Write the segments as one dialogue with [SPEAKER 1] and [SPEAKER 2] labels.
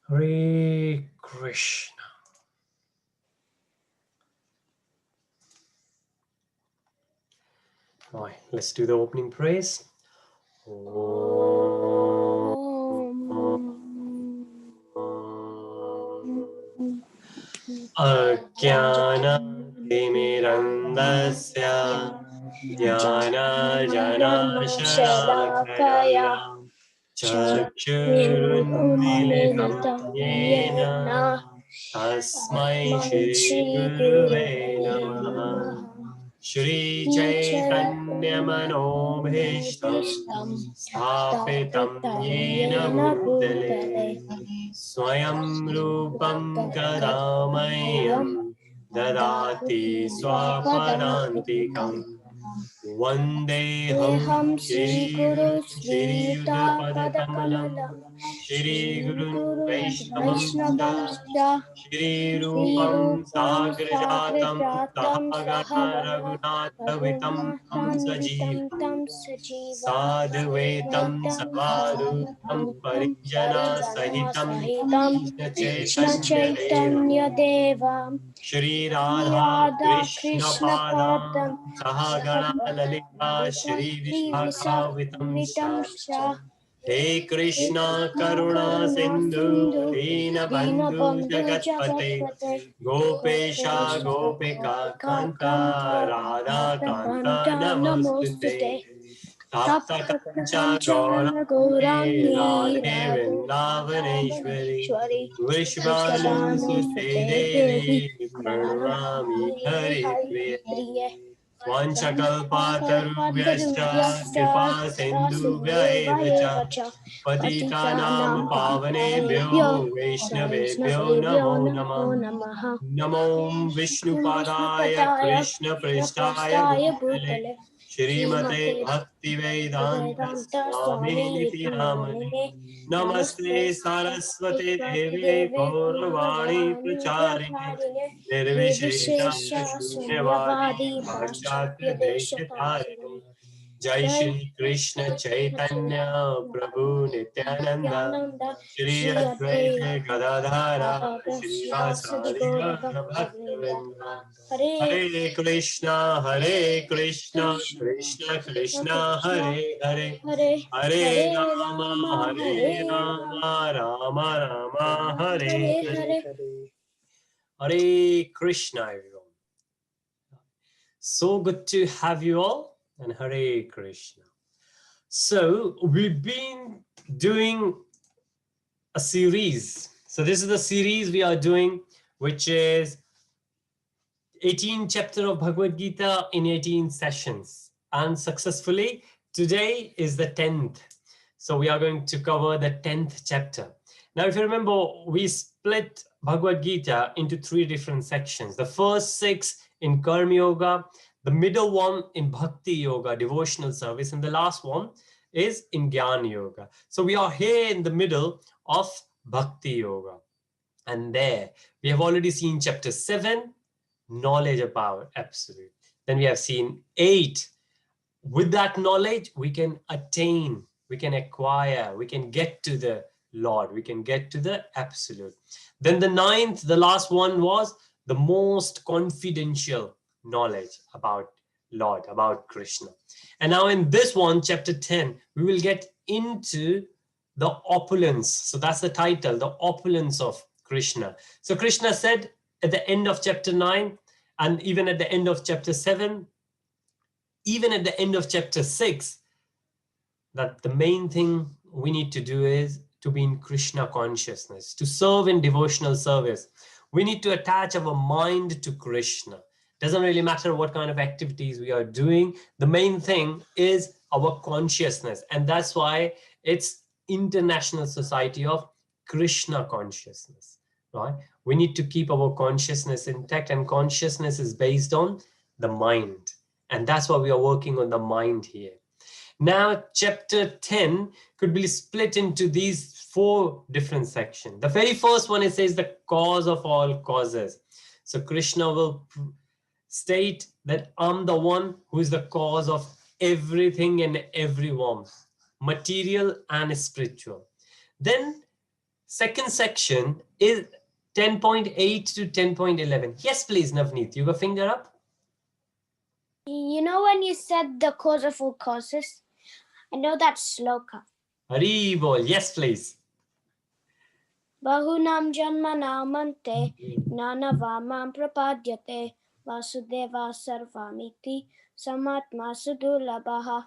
[SPEAKER 1] Hare Krishna. All right, let's do the opening praise. Ajnana-timirandasya jnana-janashalakaya chakshurunmilitam yena tasmai shri guruve namaha. Shri Chaitanya Manobhishtam Sthapitam Yena Bhutale Swayam Rupam Kadamayam Dadati Swapadantikam Vandeham Shri Guru Shri Yudapadakamalam Shri Guru Vaishnavamscha Shri Rupam Sagrajatam Sahagana Raghunathavitam Tam Sajivam Sadhvetam Savadutam Parijana Sahitam Krishna Chaitanya Deva Shri Radha Krishna Padam Sahagana Lalita Shri Vishakhavitam Shah He Krishna Karuna Sindhu Dinabandhu Jagatpate Gopesha Gopika Kanta Radha Kanta Namostute Tapta Kancha Gaurani Radhe Vrindavaneshwari Vishvanusute Devi Pranami Hari Priya Vanchakalpatarubhyascha Kripa Sindhubhya evacha Patitanam Pavanebhyo Vaishnavebhyo Namo Namah Namo Vishnupadaya Krishna Prishtaya Bhutale Shrimate Bhaktivedanta Swami Niti Namane Namaste Saraswate Devi Gauravani Pracharine Nirvishesha Shunyavadi Bhashyatya Deshatarine Jai Shri Krishna Chaitanya Prabhu Nityananda Shri Advaita Gadadhara Shri Vasadi Gaura Bhaktavinda Hare Krishna Krishna Krishna Hare Hare Hare Rama Rama Rama Hare Hare Hare Krishna everyone. So good to have you all. And Hare Krishna. So we've been doing a series. So this is the series we are doing, which is 18 chapter of Bhagavad Gītā in 18 sessions. And successfully, today is the 10th. So we are going to cover the 10th chapter. Now, if you remember, we split Bhagavad Gītā into 3 different sections. The first 6 in Karma Yoga, the middle one in Bhakti Yoga, devotional service, and the last one is in Jnana Yoga. So we are here in the middle of Bhakti Yoga. And there, we have already seen chapter 7, knowledge about Absolute. Then we have seen 8. With that knowledge, we can attain, we can acquire, we can get to the Lord, we can get to the Absolute. Then the 9th, the last one was the most confidential knowledge about Lord, about Krishna. And now in this one, chapter 10, we will get into the opulence. So that's the title, the opulence of Krishna. So Krishna said at the end of chapter 9, and even at the end of chapter 7, even at the end of chapter 6, that the main thing we need to do is to be in Krishna consciousness, to serve in devotional service. We need to attach our mind to Krishna. Doesn't really matter what kind of activities we are doing. The main thing is our consciousness. And that's why it's International Society of Krishna Consciousness, right? We need to keep our consciousness intact, and consciousness is based on the mind. And that's why we are working on the mind here. Now, chapter 10 could be split into these 4 different sections. The very first one, it says the cause of all causes. So Krishna will state that I'm the one who is the cause of everything and everyone, material and spiritual. Then second section is 10.8 to 10.11. Yes, please, Navneet, you got a finger up?
[SPEAKER 2] You know when you said the cause of all causes? I know that's sloka.
[SPEAKER 1] Hari bol. Yes, please.
[SPEAKER 2] Bahunam janmanamante nanavamam prapadyate vasudeva sarvamiti samatma sudulabaha.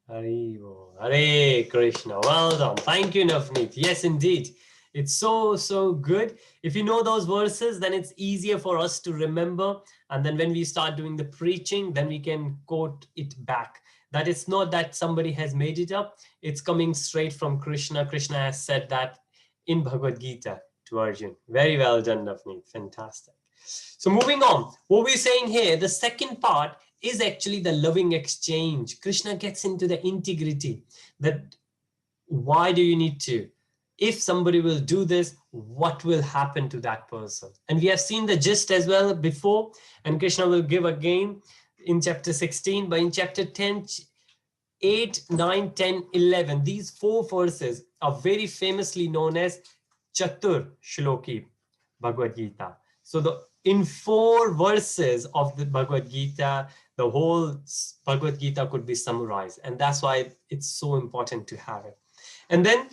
[SPEAKER 1] Hari bol. Hare Krishna. Well done. Thank you, Navneet. Yes, indeed. It's so good. If you know those verses, then it's easier for us to remember. And then when we start doing the preaching, then we can quote it back. That it's not that somebody has made it up. It's coming straight from Krishna. Krishna has said that in Bhagavad Gītā to Arjun. Very well done, Navneet. Fantastic. So moving on, what we're saying here, the second part is actually the loving exchange. Krishna gets into the integrity, that why do you need to? If somebody will do this, what will happen to that person? And we have seen the gist as well before, and Krishna will give again in chapter 16, but in chapter 10, 8, 9, 10, 11, these 4 verses are very famously known as Chatur Shloki Bhagavad Gītā. So in 4 verses of the Bhagavad Gītā, the whole Bhagavad Gītā could be summarized. And that's why it's so important to have it. And then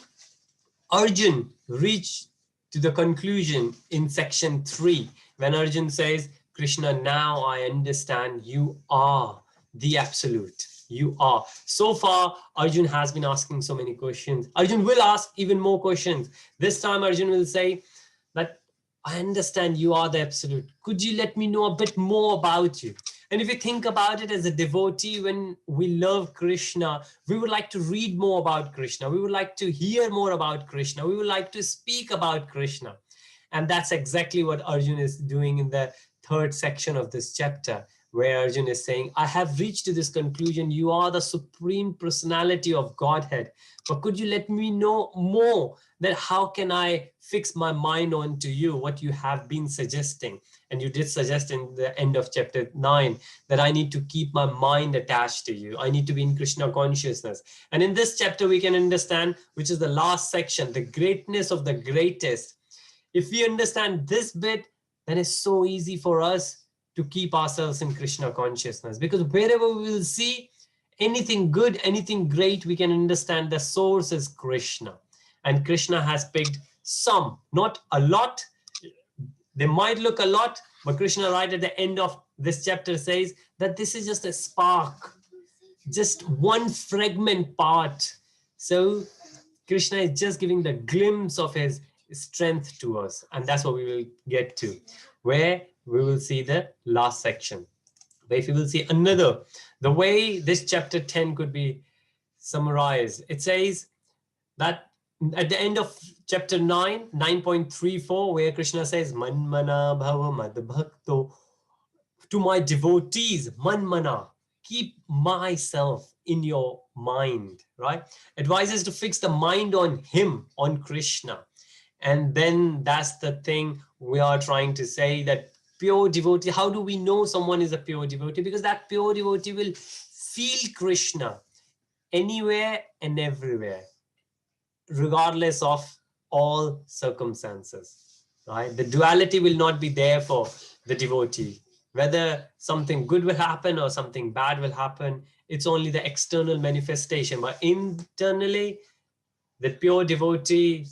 [SPEAKER 1] Arjun reached to the conclusion in section 3, when Arjun says, Krishna, now I understand you are the absolute. You are. So far, Arjun has been asking so many questions. Arjun will ask even more questions. This time, Arjun will say that I understand you are the absolute. Could you let me know a bit more about you? And if you think about it as a devotee, when we love Krishna, we would like to read more about Krishna. We would like to hear more about Krishna. We would like to speak about Krishna. And that's exactly what Arjun is doing in the 3rd section of this chapter, where Arjun is saying, I have reached to this conclusion. You are the supreme personality of Godhead. But could you let me know more, that how can I fix my mind onto you, what you have been suggesting? And you did suggest in the end of chapter 9 that I need to keep my mind attached to you. I need to be in Krishna consciousness. And in this chapter, we can understand, which is the last section, the greatness of the greatest. If we understand this bit, then it's so easy for us to keep ourselves in Krishna consciousness, because wherever we will see anything good, anything great, we can understand the source is Krishna. And Krishna has picked some, not a lot. They might look a lot, but Krishna right at the end of this chapter says that this is just a spark, just one fragment part. So Krishna is just giving the glimpse of his strength to us. And that's what we will get to, where we will see the last section. But if you will see another, the way this chapter 10 could be summarized, it says that at the end of chapter 9, 9.34, where Krishna says, Manmana bhava madbhakto, to my devotees, Manmana, keep myself in your mind, right? Advises to fix the mind on him, on Krishna. And then that's the thing we are trying to say, that pure devotee, how do we know someone is a pure devotee? Because that pure devotee will feel Krishna anywhere and everywhere, regardless of all circumstances, right? The duality will not be there for the devotee. Whether something good will happen or something bad will happen, it's only the external manifestation. But internally, the pure devotee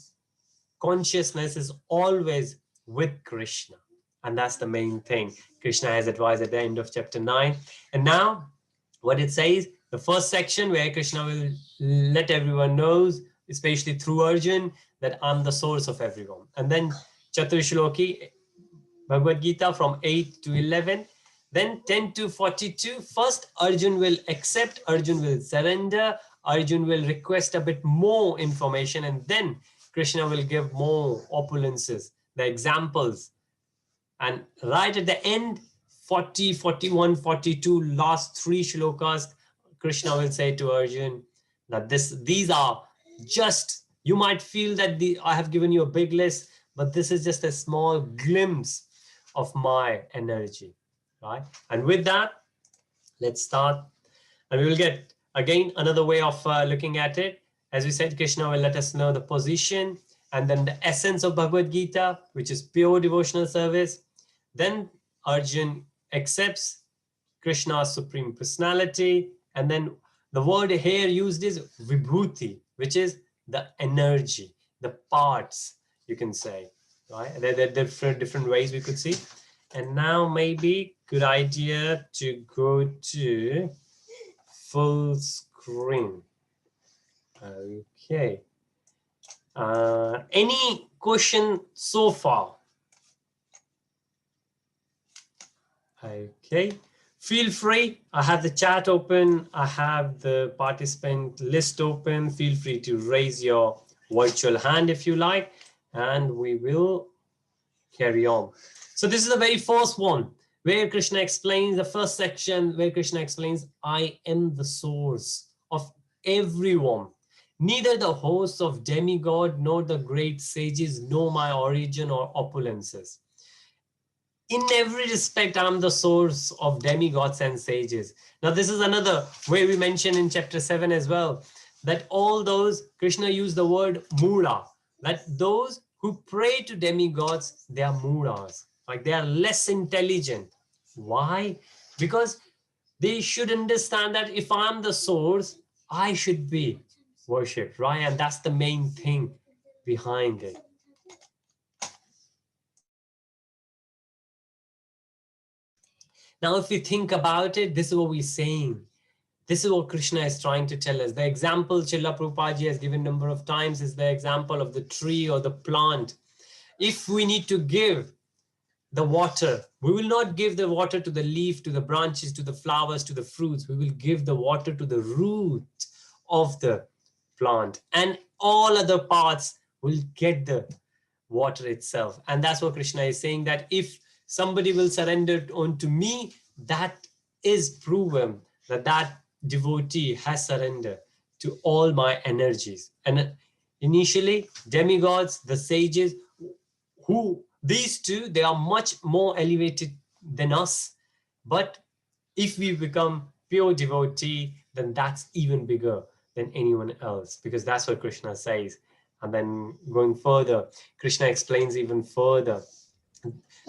[SPEAKER 1] consciousness is always with Krishna. And that's the main thing Krishna has advised at the end of chapter 9. And now what it says, the first section where Krishna will let everyone knows, especially through Arjun, that I'm the source of everyone. And then Chatur Shloki, Bhagavad Gītā from 8 to 11. Then 10 to 42, first Arjun will accept, Arjun will surrender, Arjun will request a bit more information, and then Krishna will give more opulences, the examples. And right at the end, 40, 41, 42, last 3 shlokas, Krishna will say to Arjun that these are just, you might feel that I have given you a big list, but this is just a small glimpse of my energy, right? And with that, let's start. And we will get, again, another way of looking at it. As we said, Krishna will let us know the position and then the essence of Bhagavad Gītā, which is pure devotional service. Then Arjun accepts Krishna's supreme personality. And then the word here used is vibhuti, which is the energy, the parts, you can say, right? There are different ways we could see. And now maybe good idea to go to full screen. Okay. Any question so far? Okay. Feel free. I have the chat open. I have the participant list open. Feel free to raise your virtual hand if you like, and we will carry on. So this is the very first one where Krishna explains, the first section where Krishna explains, I am the source of everyone. Neither the hosts of demigod nor the great sages know my origin or opulences. In every respect, I'm the source of demigods and sages. Now, this is another way we mention in chapter 7 as well, that all those, Krishna used the word mula, that those who pray to demigods, they are mulas, like they are less intelligent. Why? Because they should understand that if I'm the source, I should be worshipped, right? And that's the main thing behind it. Now, if we think about it, this is what we're saying. This is what Krishna is trying to tell us. The example Srila Prabhupada has given a number of times is the example of the tree or the plant. If we need to give the water, we will not give the water to the leaf, to the branches, to the flowers, to the fruits. We will give the water to the root of the plant, and all other parts will get the water itself. And that's what Krishna is saying, that if somebody will surrender unto me, that is proven that that devotee has surrendered to all my energies. And initially, demigods, the sages, who these two, they are much more elevated than us. But if we become pure devotee, then that's even bigger than anyone else, because that's what Krishna says. And then going further, Krishna explains even further.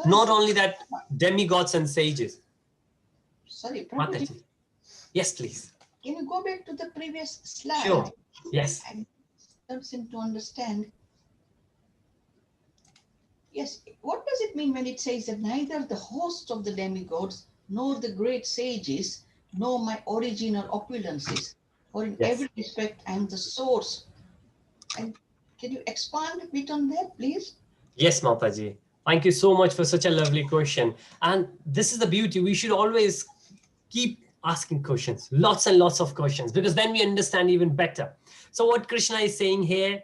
[SPEAKER 1] Not only that, demigods and sages.
[SPEAKER 3] Sorry, Prabhuji.
[SPEAKER 1] Mataji. Yes, please.
[SPEAKER 3] Can you go back to the previous slide?
[SPEAKER 1] Sure. Yes.
[SPEAKER 3] I don't seem to understand. Yes, what does it mean when it says that neither the host of the demigods nor the great sages know my origin or opulences, or in
[SPEAKER 1] Yes.
[SPEAKER 3] every respect I am the source? And can you expand a bit on that, please?
[SPEAKER 1] Yes, Mataji. Thank you so much for such a lovely question. And this is the beauty. We should always keep asking questions, lots and lots of questions, because then we understand even better. So what Krishna is saying here,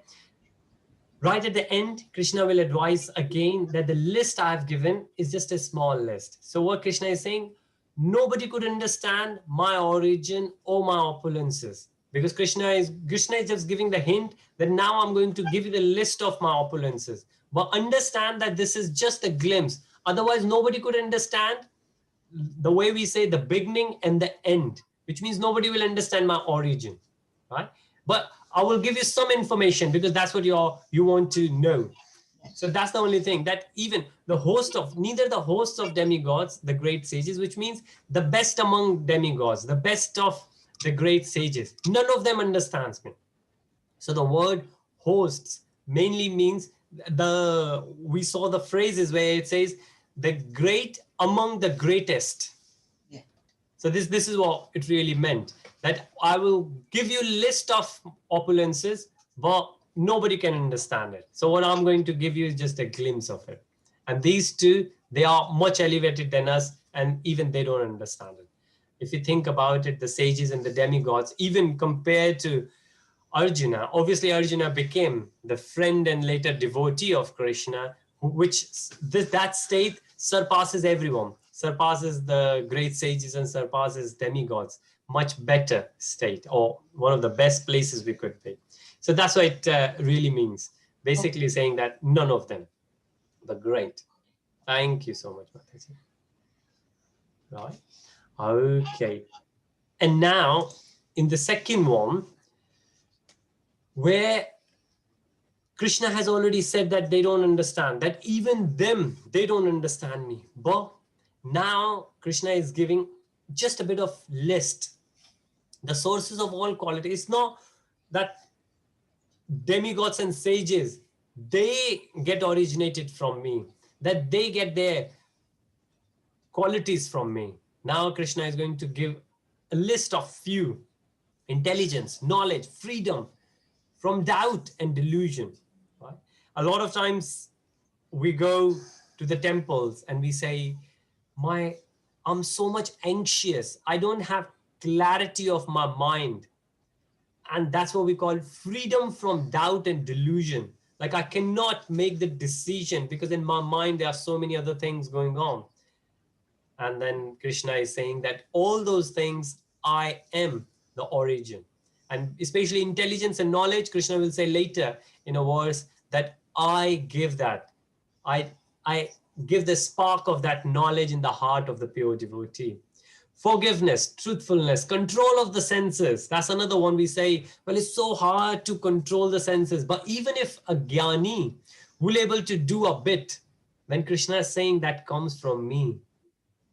[SPEAKER 1] right at the end, Krishna will advise again that the list I've given is just a small list. So what Krishna is saying, nobody could understand my origin or my opulences, because Krishna is just giving the hint that now I'm going to give you the list of my opulences. But understand that this is just a glimpse. Otherwise, nobody could understand the way we say the beginning and the end, which means nobody will understand my origin, right? But I will give you some information because that's what you want to know. So that's the only thing, that even the host of, neither the hosts of demigods, the great sages, which means the best among demigods, the best of the great sages, none of them understands me. So the word hosts mainly means we saw the phrases where it says the great among the greatest.
[SPEAKER 3] Yeah.
[SPEAKER 1] So this is what it really meant, that I will give you a list of opulences, but nobody can understand it. So what I'm going to give you is just a glimpse of it. And these two, they are much elevated than us, and even they don't understand it. If you think about it, the sages and the demigods, even compared to Arjuna, obviously Arjuna became the friend and later devotee of Krishna, that state surpasses everyone, surpasses the great sages and surpasses demigods. Much better state, or one of the best places we could be. So that's what it really means. Basically saying that none of them, but great. Thank you so much, Mataji. Right. Okay. And now in the second one, where Krishna has already said that they don't understand, that even them, they don't understand me. But now Krishna is giving just a bit of list. The sources of all quality. It's not that demigods and sages, they get originated from me, that they get their qualities from me. Now Krishna is going to give a list of few: intelligence, knowledge, freedom from doubt and delusion. Right? A lot of times we go to the temples and we say, I'm so much anxious, I don't have clarity of my mind. And that's what we call freedom from doubt and delusion. Like, I cannot make the decision because in my mind there are so many other things going on. And then Krishna is saying that all those things, I am the origin. And especially intelligence and knowledge, Krishna will say later in a verse that I give that. I give the spark of that knowledge in the heart of the pure devotee. Forgiveness, truthfulness, control of the senses. That's another one we say, well, it's so hard to control the senses. But even if a jnani will able to do a bit, when Krishna is saying that comes from me,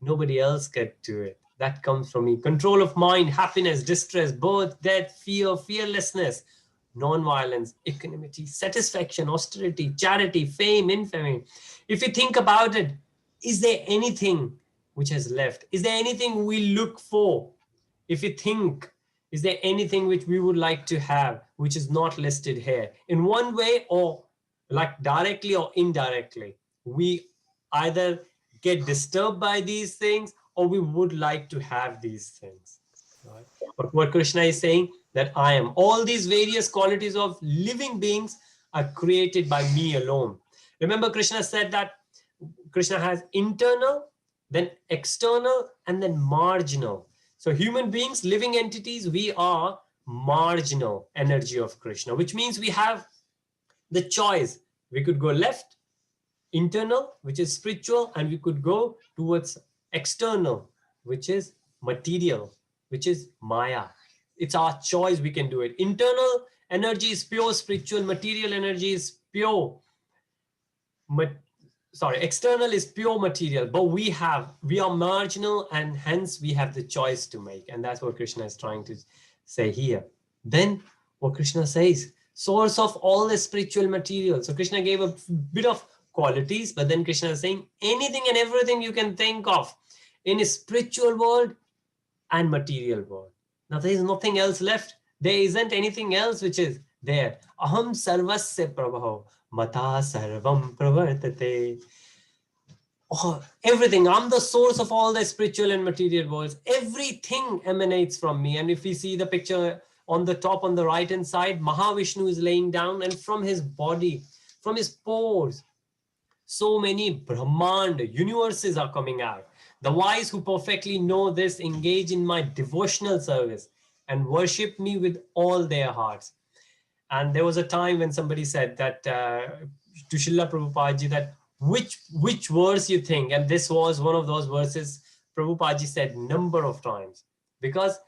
[SPEAKER 1] nobody else can do it. That comes from me. Control of mind, happiness, distress, birth, death, fear, fearlessness, non-violence, equanimity, satisfaction, austerity, charity, fame, infamy. If you think about it, is there anything which has left? Is there anything we look for? If you think, is there anything which we would like to have, which is not listed here? In one way, or like directly or indirectly, we either get disturbed by these things or we would like to have these things. Right? But what Krishna is saying, that I am. All these various qualities of living beings are created by me alone. Remember, Krishna said that Krishna has internal, then external, and then marginal. So human beings, living entities, we are marginal energy of Krishna, which means we have the choice. We could go left, internal, which is spiritual, and we could go towards external, which is material, which is Maya. It's our choice, we can do it. Internal energy is pure spiritual, material energy is pure. External is pure material, but we are marginal, and hence we have the choice to make. And that's what Krishna is trying to say here. Then what Krishna says, source of all the spiritual material. So Krishna gave a bit of qualities, but then Krishna is saying anything and everything you can think of in a spiritual world and material world. Now there is nothing else left. There isn't anything else which is there. Aham sarvasya prabhav mata sarvam pravartate. Oh, everything. I'm the source of all the spiritual and material worlds. Everything emanates from me. And if we see the picture on the top, on the right hand side, Mahavishnu is laying down, and from his body, from his pores, so many Brahmand universes are coming out. The wise who perfectly know this engage in my devotional service and worship me with all their hearts. And there was a time when somebody said that to Srila Prabhupada ji, that which verse you think? And this was one of those verses Prabhupada ji said number of times, because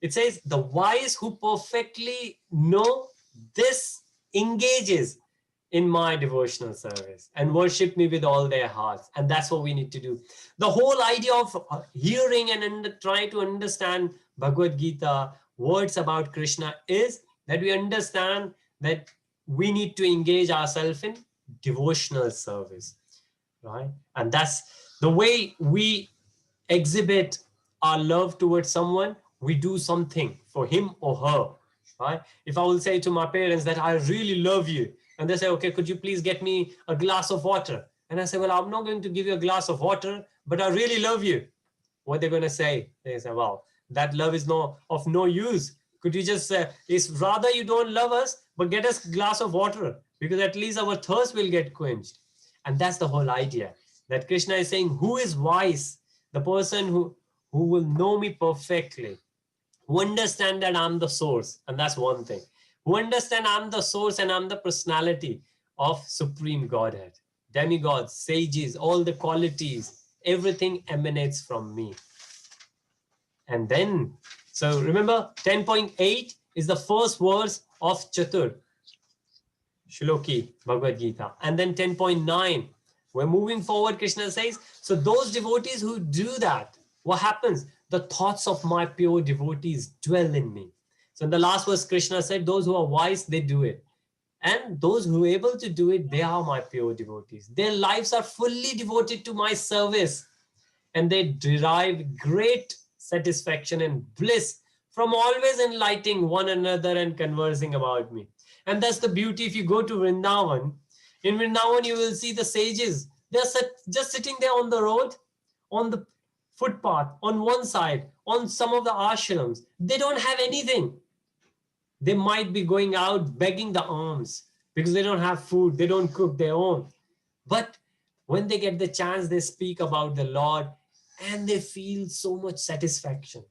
[SPEAKER 1] it says the wise who perfectly know this engages in my devotional service and worship me with all their hearts. And that's what we need to do. The whole idea of hearing and trying to understand Bhagavad Gītā, words about Krishna, is that we understand that we need to engage ourselves in devotional service, right? And that's the way we exhibit our love towards someone. We do something for him or her, right? If I will say to my parents that I really love you, and they say, okay, could you please get me a glass of water? And I say, well, I'm not going to give you a glass of water, but I really love you. What they're going to say? They say, well, that love is of no use. Could you just say, it's rather you don't love us, but get us a glass of water, because at least our thirst will get quenched. And that's the whole idea, that Krishna is saying, who is wise? The person who will know me perfectly, who understand that I'm the source. And that's one thing. Who understand I'm the source and I'm the personality of Supreme Godhead. Demigods, sages, all the qualities, everything emanates from me. And then, so remember 10.8 is the first verse of Chatur Shloki Bhagavad Gītā. And then 10.9, we're moving forward, Krishna says, so those devotees who do that, what happens? The thoughts of my pure devotees dwell in me. So in the last verse, Krishna said, those who are wise, they do it. And those who are able to do it, they are my pure devotees. Their lives are fully devoted to my service. And they derive great satisfaction and bliss from always enlightening one another and conversing about me. And that's the beauty. If you go to Vrindavan, in Vrindavan, you will see the sages. They're just sitting there on the road, on the footpath, on one side, on some of the ashrams. They don't have anything. They might be going out begging the alms because they don't have food. They don't cook their own. But when they get the chance, they speak about the Lord and they feel so much satisfaction.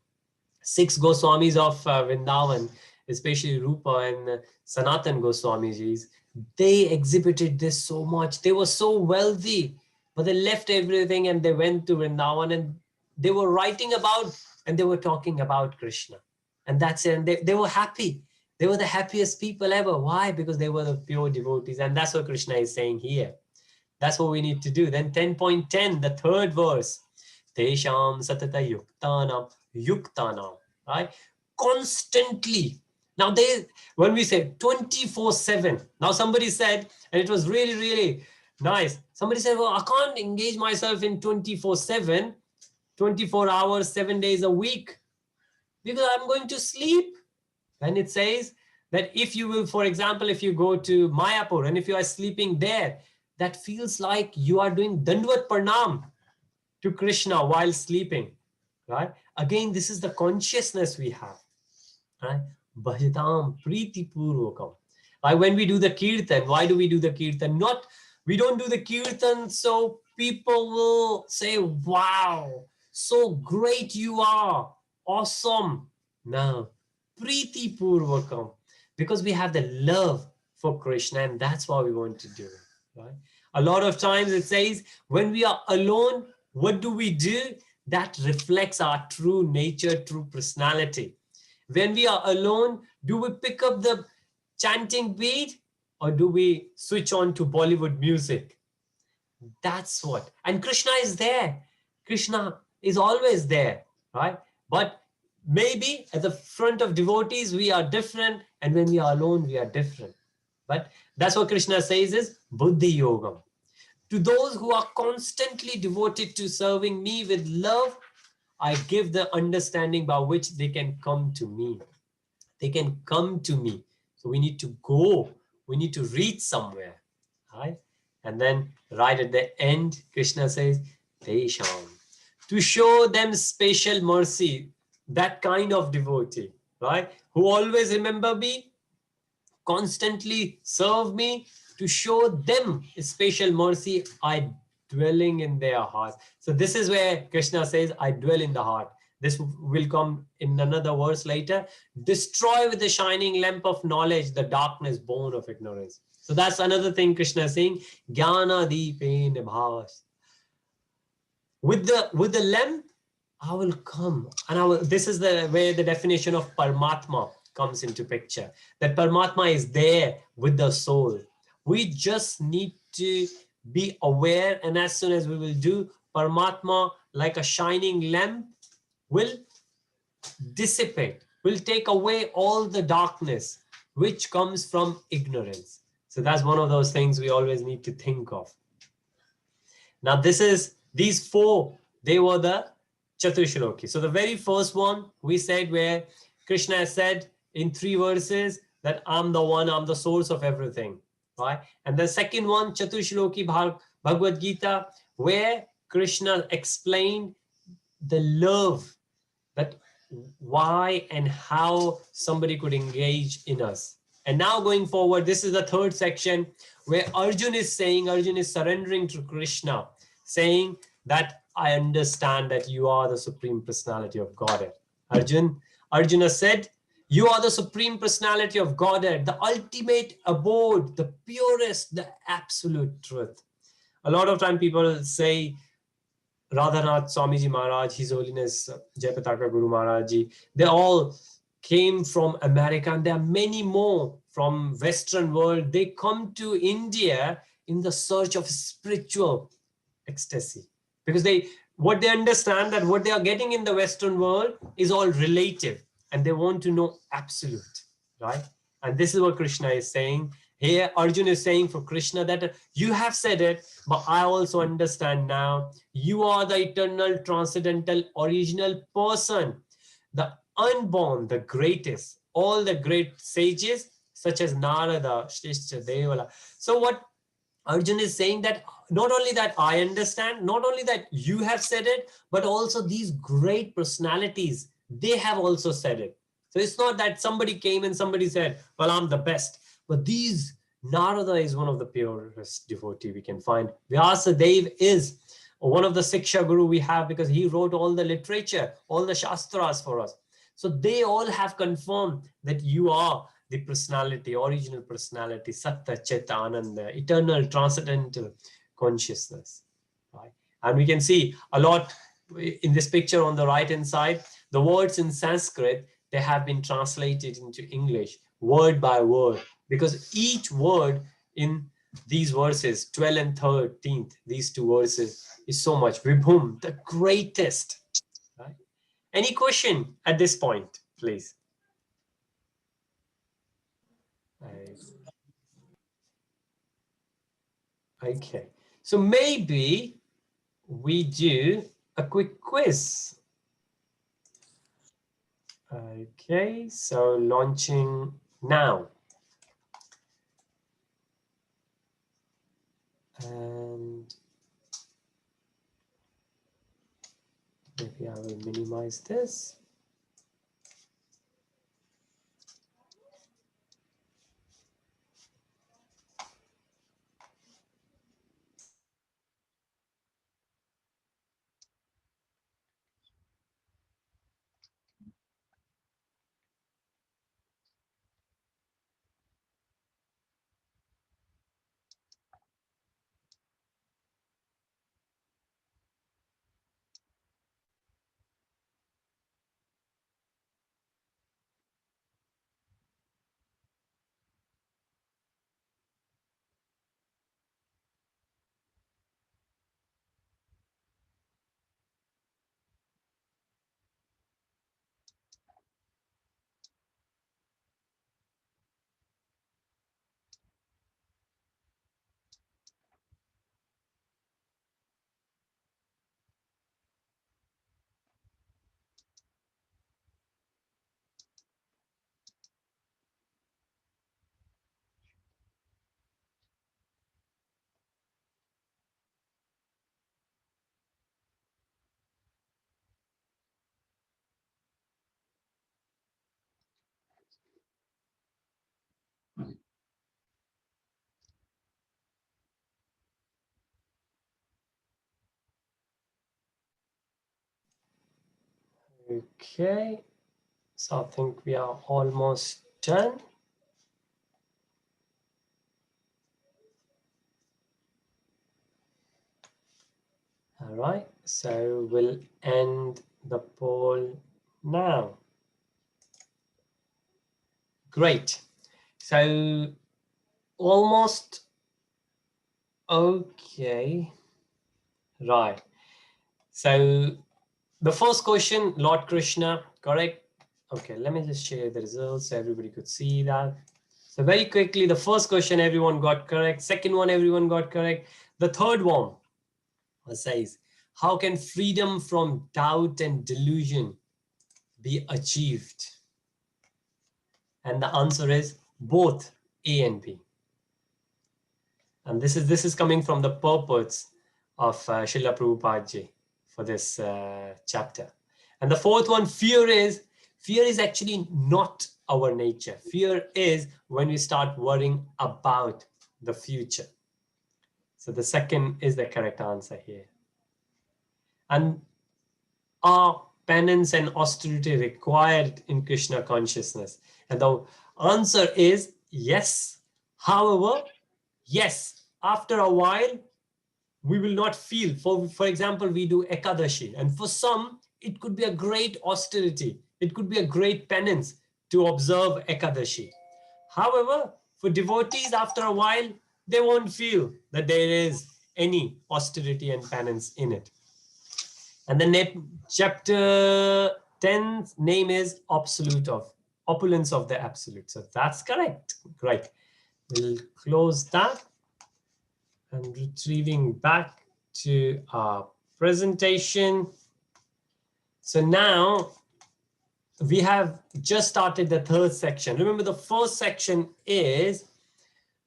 [SPEAKER 1] 6 Goswamis of Vrindavan, especially Rupa and Sanatan Goswamiji's, they exhibited this so much. They were so wealthy, but they left everything and they went to Vrindavan and they were writing about and they were talking about Krishna. And that's it. And they were happy. They were the happiest people ever. Why? Because they were the pure devotees. And that's what Krishna is saying here. That's what we need to do. Then 10.10, the third verse. Tesham satata yuktanam, right? Constantly. Now when we say 24/7, now somebody said, and it was really, really nice. Somebody said, well, I can't engage myself in 24/7, 24 hours, 7 days a week, because I'm going to sleep. And it says that if you will, for example, if you go to Mayapur and if you are sleeping there, that feels like you are doing Dandvat Pranam to Krishna while sleeping, right? Again, this is the consciousness we have, right? Bhajatam Priti Purvakam. Like when we do the Kirtan, why do we do the Kirtan? We don't do the Kirtan so people will say, wow, so great you are, awesome. No, Priti Purvakam, because we have the love for Krishna and that's why we want to do it, right? A lot of times it says, when we are alone, what do? That reflects our true nature, true personality. When we are alone, do we pick up the chanting beat or do we switch on to Bollywood music? That's what. And Krishna is there. Krishna is always there, right? But maybe at the front of devotees, we are different. And when we are alone, we are different. But that's what Krishna says is Buddhi Yogam. To those who are constantly devoted to serving me with love, I give the understanding by which they can come to me. They can come to me. So we need to go. We need to reach somewhere. Right? And then right at the end, Krishna says, Tesham. To show them special mercy, that kind of devotee, right? Who always remember me, constantly serve me, to show them special mercy, I dwelling in their hearts. So this is where Krishna says, I dwell in the heart. This will come in another verse later. Destroy with the shining lamp of knowledge the darkness born of ignorance. So that's another thing Krishna is saying. Jnana Deepe Nibhavas. With the lamp, I will come. And this is where the definition of Paramatma comes into picture. That Paramatma is there with the soul. We just need to be aware, and as soon as we will do, Paramatma, like a shining lamp, will dissipate, will take away all the darkness which comes from ignorance. So that's one of those things we always need to think of. Now these four, they were the Chaturshloki. So the very first one we said where Krishna said in 3 verses that I'm the one, I'm the source of everything. Right? And the second one, Chaturshloki Bhagavad Gītā, where Krishna explained the love, that why and how somebody could engage in us. And now going forward, this is the third section where Arjuna is surrendering to Krishna, saying that I understand that you are the Supreme Personality of Godhead. Arjuna said, you are the Supreme Personality of Godhead, the ultimate abode, the purest, the absolute truth. A lot of time people say, Radhanath Swamiji Maharaj, His Holiness Jayapataka Guru Maharaj Ji, they all came from America, and there are many more from Western world. They come to India in the search of spiritual ecstasy, because what they understand that what they are getting in the Western world is all relative, and they want to know absolute, right? And this is what Krishna is saying here. Arjuna is saying for Krishna that you have said it, but I also understand now. You are the eternal, transcendental, original person, the unborn, the greatest, all the great sages such as Narada, Shrishta, Devala. So what Arjun is saying, that not only that I understand, not only that you have said it, but also these great personalities, they have also said it. So it's not that somebody came and somebody said, well, I'm the best. But Narada is one of the purest devotee we can find. Vyasadeva is one of the Siksha Guru we have, because he wrote all the literature, all the Shastras for us. So they all have confirmed that you are the personality, original personality, Satta, Cheta, Ananda, eternal, transcendental consciousness. Right? And we can see a lot in this picture on the right hand side, the words in Sanskrit, they have been translated into English word by word, because each word in these verses, 12 and 13th, these two verses is so much. Vibhum, the greatest. Right? Any question at this point, please? Okay, so maybe we do a quick quiz. Okay, so launching now. And maybe I will minimize this. Okay, so I think we are almost done. All right, so we'll end the poll now. Great. So almost okay. Right. So the first question, Lord Krishna, correct? Okay, let me just share the results so everybody could see that. So very quickly, the first question everyone got correct. Second one, everyone got correct. The third one says, how can freedom from doubt and delusion be achieved? And the answer is both A and B. And this is coming from the purports of Srila Prabhupada Ji for this chapter. And the fourth one, fear is actually not our nature. Fear is when we start worrying about the future. So the second is the correct answer here. And are penance and austerity required in Krishna consciousness? And the answer is yes. However, yes, after a while, we will not feel. For example, we do Ekadashi, and for some, it could be a great austerity. It could be a great penance. to observe Ekadashi. However, for devotees, after a while, they won't feel that there is any austerity and penance in it. And the chapter 10's name is Opulence of the Absolute. So that's correct. Great. We'll close that and retrieving back to our presentation. So now we have just started the third section. Remember, the first section is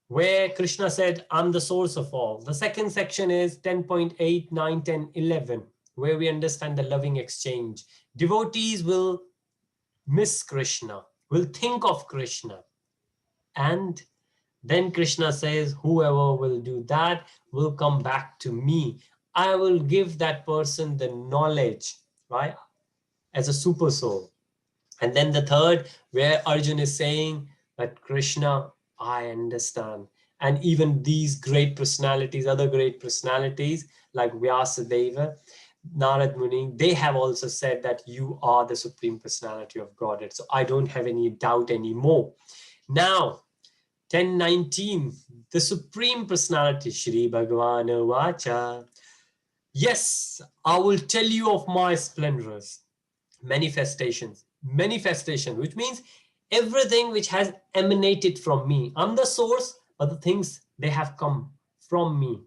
[SPEAKER 1] where Krishna said, I'm the source of all. The second section is 10.8, 9, 10, 11, where we understand the loving exchange. Devotees will miss Krishna, will think of Krishna. And then Krishna says, whoever will do that will come back to me. I will give that person the knowledge, right, as a super soul. And then the third, where Arjuna is saying that Krishna, I understand. And even these great personalities, other great personalities like Vyasadeva, Narad Muni, they have also said that you are the Supreme Personality of Godhead. So I don't have any doubt anymore. Now, 10:19, the Supreme Personality, Shri Bhagavana Vacha. Yes, I will tell you of my splendors, manifestations, which means everything which has emanated from me. I'm the source, but the things, they have come from me.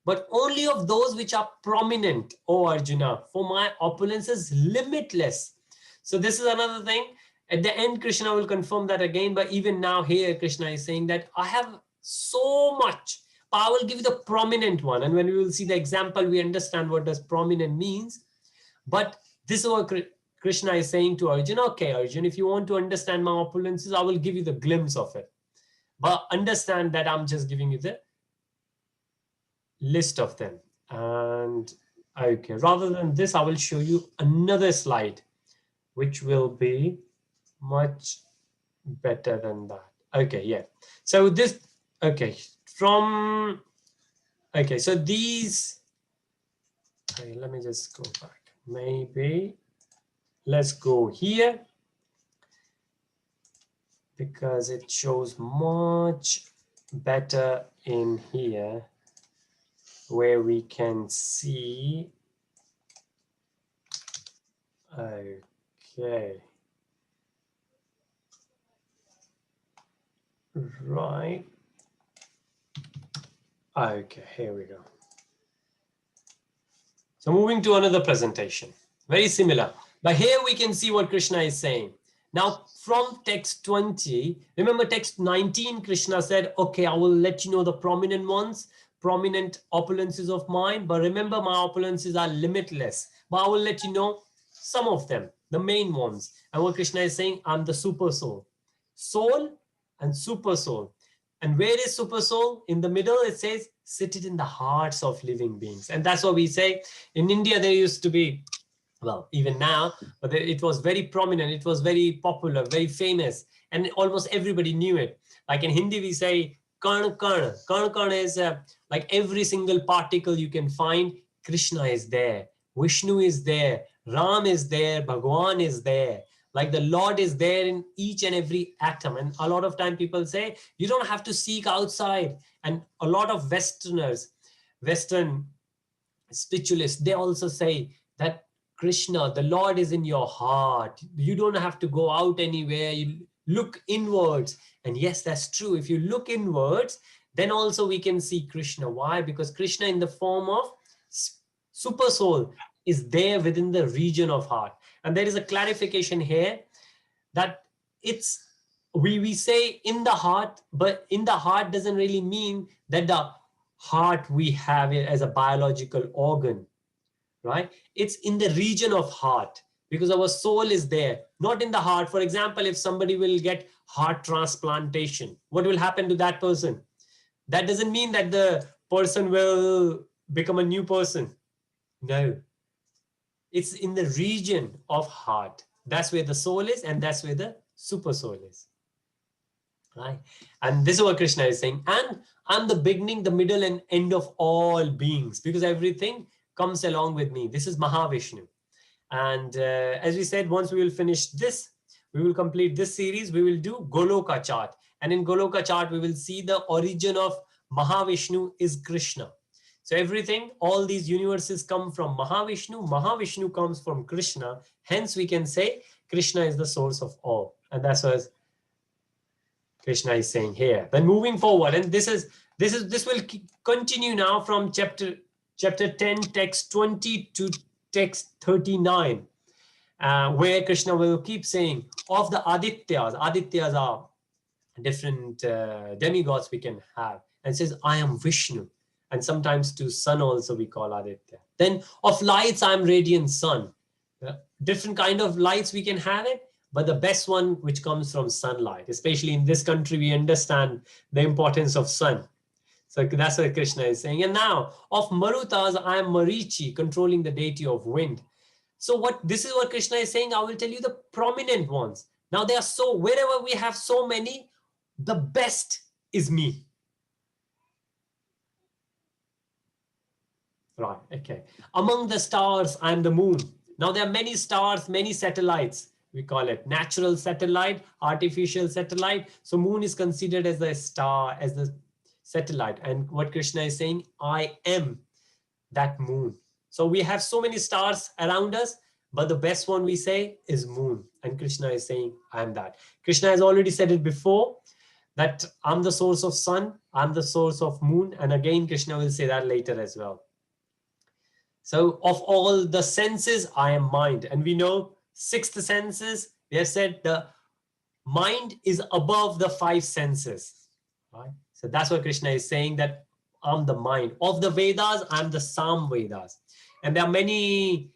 [SPEAKER 1] But only of those which are prominent, O Arjuna, for my opulence is limitless. So this is another thing. At the end, Krishna will confirm that again. But even now here, Krishna is saying that I have so much. I will give you the prominent one. And when we will see the example, we understand what does prominent means. But this is what Krishna is saying to Arjuna. Okay, Arjuna, if you want to understand my opulences, I will give you the glimpse of it. But understand that I'm just giving you the list of them. And okay, rather than this, I will show you another slide, which will be much better than that. Okay, yeah. So this, okay, so these, okay, let me just go back. Maybe let's go here because it shows much better in here where we can see. Okay. Right. Okay, here we go. So moving to another presentation, very similar. But here we can see what Krishna is saying. Now from text 20, remember text 19, Krishna said, okay, I will let you know the prominent ones, prominent opulences of mine. But remember, my opulences are limitless. But I will let you know some of them, the main ones. And what Krishna is saying, I'm the super soul. Soul and super soul. And where is super soul? In the middle, it says, seated in the hearts of living beings. And that's what we say. In India, there used to be, well, even now, but it was very prominent. It was very popular, very famous. And almost everybody knew it. Like in Hindi, we say, Karna Karna. Karna Karna is like every single particle you can find, Krishna is there. Vishnu is there. Ram is there. Bhagwan is there. Like the Lord is there in each and every atom. And a lot of time people say, you don't have to seek outside. And a lot of Western spiritualists, they also say that Krishna, the Lord is in your heart. You don't have to go out anywhere. You look inwards. And yes, that's true. If you look inwards, then also we can see Krishna. Why? Because Krishna in the form of super soul is there within the region of heart. And there is a clarification here that it's, we say in the heart, but in the heart doesn't really mean that the heart we have it as a biological organ, right? It's in the region of heart because our soul is there, not in the heart. For example, if somebody will get heart transplantation, what will happen to that person? That doesn't mean that the person will become a new person. No. It's in the region of heart. That's where the soul is, and that's where the super soul is. Right? And this is what Krishna is saying. And I'm the beginning, the middle, and end of all beings, because everything comes along with me. This is Mahavishnu. And as we said, once we will finish this, we will complete this series. We will do Goloka chart. And in Goloka chart, we will see the origin of Mahavishnu is Krishna. So everything, all these universes come from Mahavishnu. Mahavishnu comes from Krishna. Hence, we can say Krishna is the source of all. And that's what Krishna is saying here. Then moving forward, and this will continue now from chapter 10, text 20 to text 39, where Krishna will keep saying of the Adityas. Adityas are different demigods we can have, and says, I am Vishnu. And sometimes to sun also we call Aditya. Then of lights, I am radiant sun. Different kind of lights we can have it, but the best one which comes from sunlight, especially in this country, we understand the importance of sun. So that's what Krishna is saying. And now of Marutas, I am Marichi, controlling the deity of wind. So this is what Krishna is saying. I will tell you the prominent ones. Now they are so, wherever we have so many, the best is me. Right, okay. Among the stars, I am the moon. Now there are many stars, many satellites. We call it natural satellite, artificial satellite. So moon is considered as the star, as the satellite. And what Krishna is saying, I am that moon. So we have so many stars around us, but the best one we say is moon. And Krishna is saying, I am that. Krishna has already said it before, that I'm the source of sun, I'm the source of moon. And again, Krishna will say that later as well. So of all the senses, I am mind. And we know sixth senses, they have said the mind is above the five senses. Right? So that's what Krishna is saying, that I'm the mind. Of the Vedas, I'm the Sam Vedas. And there are many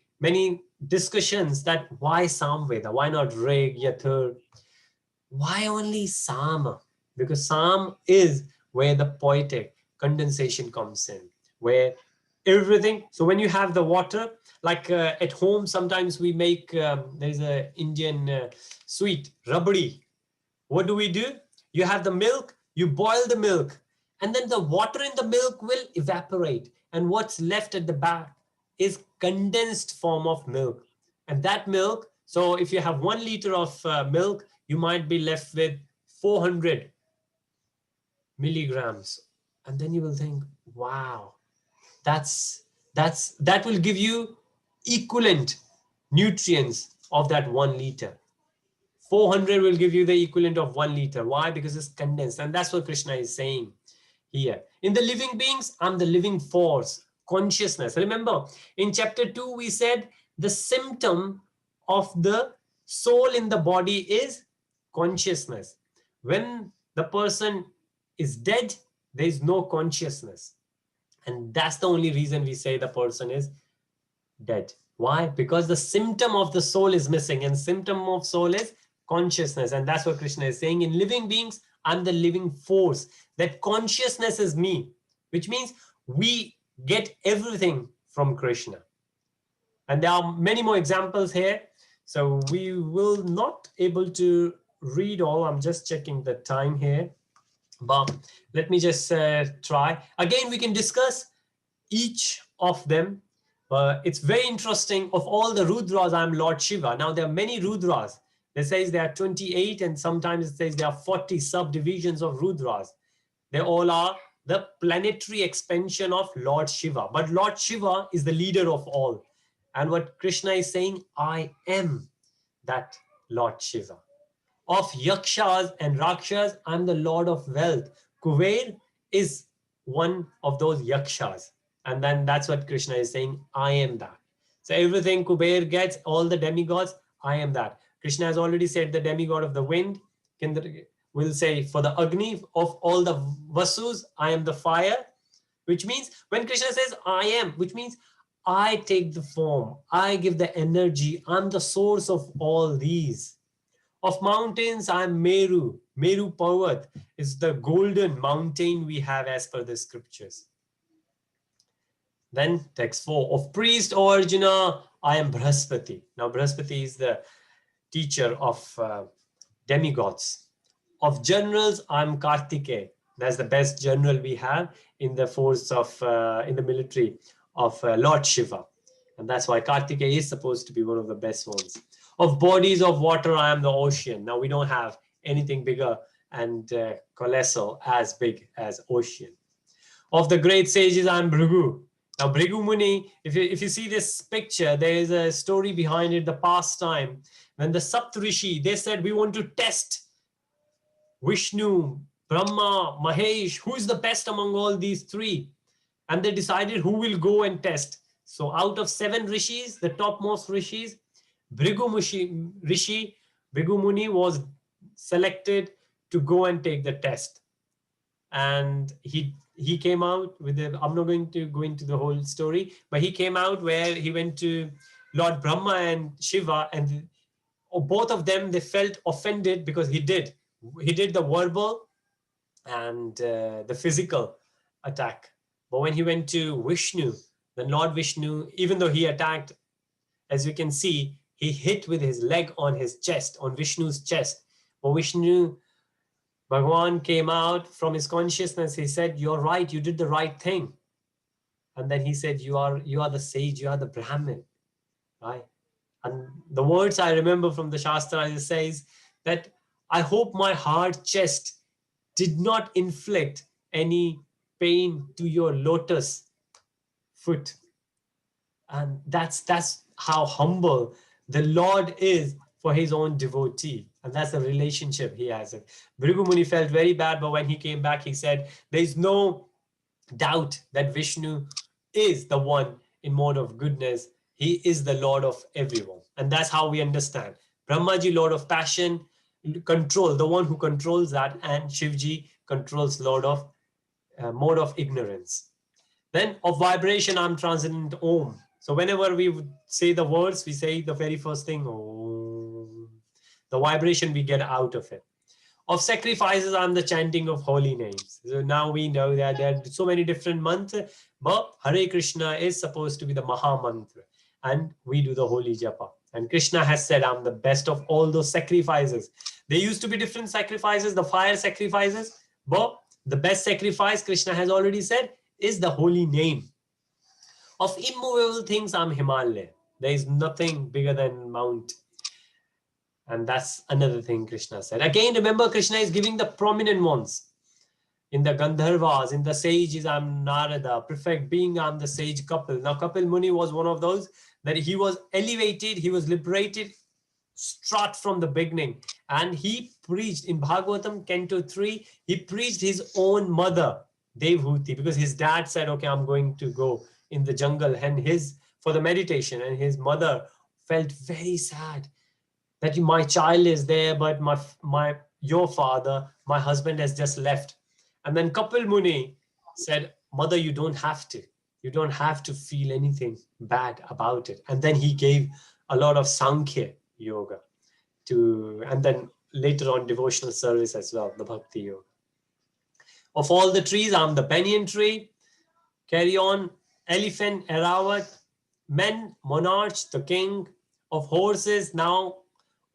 [SPEAKER 1] discussions that why Sam Veda? Why not Rig, Yathur? Why only Sama? Because Sam is where the poetic condensation comes in, where everything. So when you have the water, like at home, sometimes we make, there's a Indian sweet, rabdi. What do? You have the milk, you boil the milk, and then the water in the milk will evaporate. And what's left at the back is condensed form of milk. And that milk, so if you have 1 liter of milk, you might be left with 400 milligrams. And then you will think, wow, that will give you equivalent nutrients of that 1 liter. 400 will give you the equivalent of 1 liter. Why? Because it's condensed. And that's what Krishna is saying here. In the living beings, I'm the living force, consciousness. Remember, in chapter 2, we said the symptom of the soul in the body is consciousness. When the person is dead, there is no consciousness. And that's the only reason we say the person is dead. Why? Because the symptom of the soul is missing, and symptom of soul is consciousness. And that's what Krishna is saying. In living beings, I'm the living force. That consciousness is me, which means we get everything from Krishna. And there are many more examples here. So we will not able to read all. I'm just checking the time here. But let me just try. Again, we can discuss each of them. It's very interesting. Of all the Rudras, I'm Lord Shiva. Now, there are many Rudras. It says there are 28, and sometimes it says there are 40 subdivisions of Rudras. They all are the planetary expansion of Lord Shiva. But Lord Shiva is the leader of all. And what Krishna is saying, I am that Lord Shiva. Of Yakshas and Rakshas, I'm the Lord of wealth. Kuber is one of those Yakshas. And then that's what Krishna is saying, I am that. So everything Kuber gets, all the demigods, I am that. Krishna has already said the demigod of the wind. Will say for the Agni, of all the Vasus, I am the fire. Which means when Krishna says I am, which means I take the form, I give the energy, I'm the source of all these. Of mountains, I'm Meru. Meru Parvat is the golden mountain we have as per the scriptures. Then text 4. Of priest, O Arjuna, I am Brahaspati. Now Brahaspati is the teacher of demigods. Of generals, I'm Kartikeya. That's the best general we have in the force of, in the military of Lord Shiva. And that's why Kartikeya is supposed to be one of the best ones. Of bodies of water, I am the ocean. Now we don't have anything bigger and colossal as big as ocean. Of the great sages, I am Bhrigu. Now Bhrigu Muni, if you see this picture, there is a story behind it, the past time, when the Saptarishi, they said, we want to test Vishnu, Brahma, Mahesh, who is the best among all these three? And they decided who will go and test. So out of 7 rishis, the topmost rishis, Bhrigu Muni was selected to go and take the test. And he came out with I'm not going to go into the whole story, but he came out where he went to Lord Brahma and Shiva, and both of them, they felt offended because he did the verbal and the physical attack. But when he went to Vishnu, then Lord Vishnu, even though he attacked, as you can see, he hit with his leg on his chest, on Vishnu's chest. But Vishnu, Bhagavan came out from his consciousness. He said, you're right, you did the right thing. And then he said, you are the sage, you are the Brahmin, right? And the words I remember from the Shastra, it says that I hope my hard chest did not inflict any pain to your lotus foot. And that's how humble the Lord is for his own devotee. And that's the relationship he has. Bhrigu Muni felt very bad, but when he came back, he said, there's no doubt that Vishnu is the one in mode of goodness. He is the Lord of everyone. And that's how we understand. Brahmaji, Lord of passion, control, the one who controls that, and Shivji controls Lord of mode of ignorance. Then of vibration, I'm transcendent Om. So whenever we would say the words, we say the very first thing, Om. The vibration we get out of it. Of sacrifices, I'm the chanting of holy names. So now we know that there are so many different mantras, but Hare Krishna is supposed to be the Maha Mantra, and we do the holy japa. And Krishna has said, I'm the best of all those sacrifices. There used to be different sacrifices, the fire sacrifices, but the best sacrifice, Krishna has already said, is the holy name. Of immovable things, I'm Himalaya. There is nothing bigger than Mount. And that's another thing Krishna said. Again, remember, Krishna is giving the prominent ones. In the Gandharvas, in the sages, I'm Narada. Perfect being, I'm the sage Kapil. Now, Kapil Muni was one of those that he was elevated, he was liberated, straight from the beginning. And he preached in Bhagavatam, Canto 3, he preached his own mother, Devhuti, because his dad said, okay, I'm going to go in the jungle and for the meditation. And his mother felt very sad that my child is there, but your father, my husband has just left. And then Kapil Muni said, mother, you don't have to. You don't have to feel anything bad about it. And then he gave a lot of Sankhya yoga and then later on devotional service as well, the Bhakti yoga. Of all the trees, I'm the banyan tree. Carry on, elephant, Eravat, men, monarch, the king. Of horses, now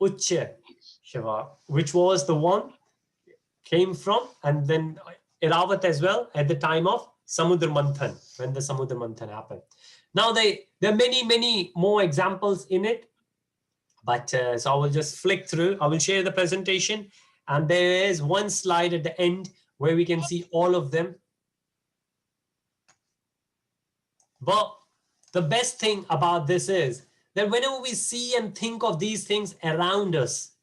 [SPEAKER 1] Ucha Shiva, which was the one came from, and then Eravat as well at the time of Samudra Manthan, when the Samudra Manthan happened. Now there are many, many more examples in it, but so I will just flick through. I will share the presentation, and there is one slide at the end where we can see all of them. But the best thing about this is that whenever we see and think of these things around us,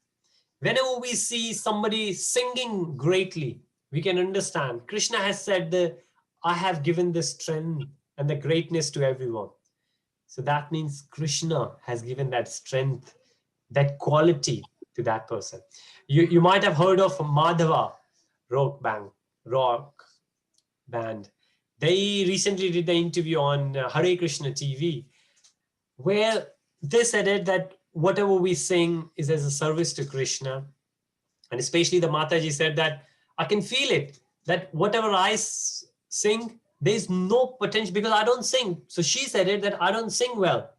[SPEAKER 1] whenever we see somebody singing greatly, we can understand. Krishna has said that I have given the strength and the greatness to everyone. So that means Krishna has given that strength, that quality to that person. You might have heard of Madhava rock band. They recently did the interview on Hare Krishna TV, where they said it that whatever we sing is as a service to Krishna. And especially the Mataji said that I can feel it, that whatever I sing, there's no potential because I don't sing. So she said it that I don't sing well.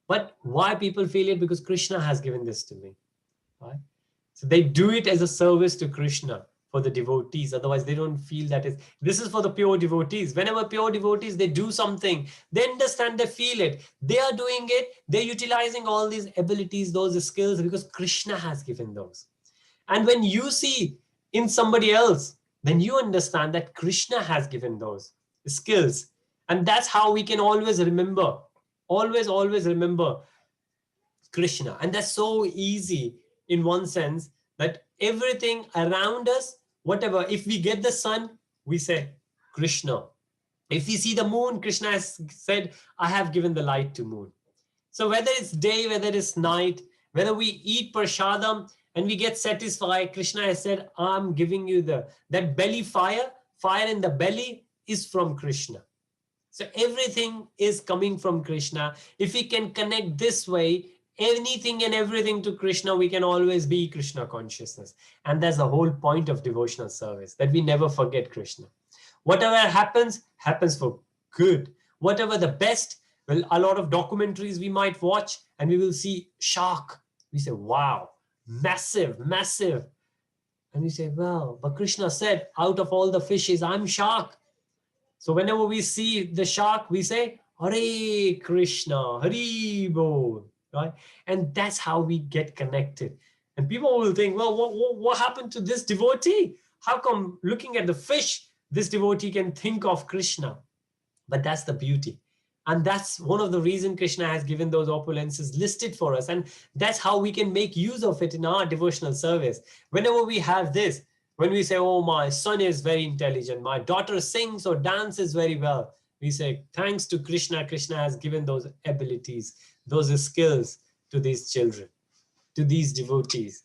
[SPEAKER 1] But why people feel it? Because Krishna has given this to me. Right? So they do it as a service to Krishna for the devotees. Otherwise, they don't feel that this is for the pure devotees. Whenever pure devotees, they do something, they understand, they feel it. They are doing it. They're utilizing all these abilities, those skills, because Krishna has given those. And when you see in somebody else, then you understand that Krishna has given those skills. And that's how we can always remember, always remember Krishna. And that's so easy in one sense, that everything around us, whatever, if we get the sun, we say Krishna. If we see the moon, Krishna has said, I have given the light to moon. So whether it's day, whether it's night, whether we eat prasadam and we get satisfied, Krishna has said, I'm giving you that belly fire in the belly is from Krishna. So everything is coming from Krishna. If we can connect this way, anything and everything to Krishna, we can always be Krishna consciousness. And that's the whole point of devotional service, that we never forget Krishna. Whatever happens, happens for good. Whatever the best, well, a lot of documentaries we might watch and we will see shark. We say, wow, massive. And we say, well, but Krishna said, out of all the fishes, I'm shark. So whenever we see the shark, we say, Hare Krishna, Hari Bol, right? And that's how we get connected. And people will think, well, what happened to this devotee? How come looking at the fish, this devotee can think of Krishna? But that's the beauty. And that's one of the reasons Krishna has given those opulences listed for us. And that's how we can make use of it in our devotional service. Whenever we have this, when we say, oh, my son is very intelligent, my daughter sings or dances very well, we say, thanks to Krishna, Krishna has given those abilities, those skills to these children, to these devotees.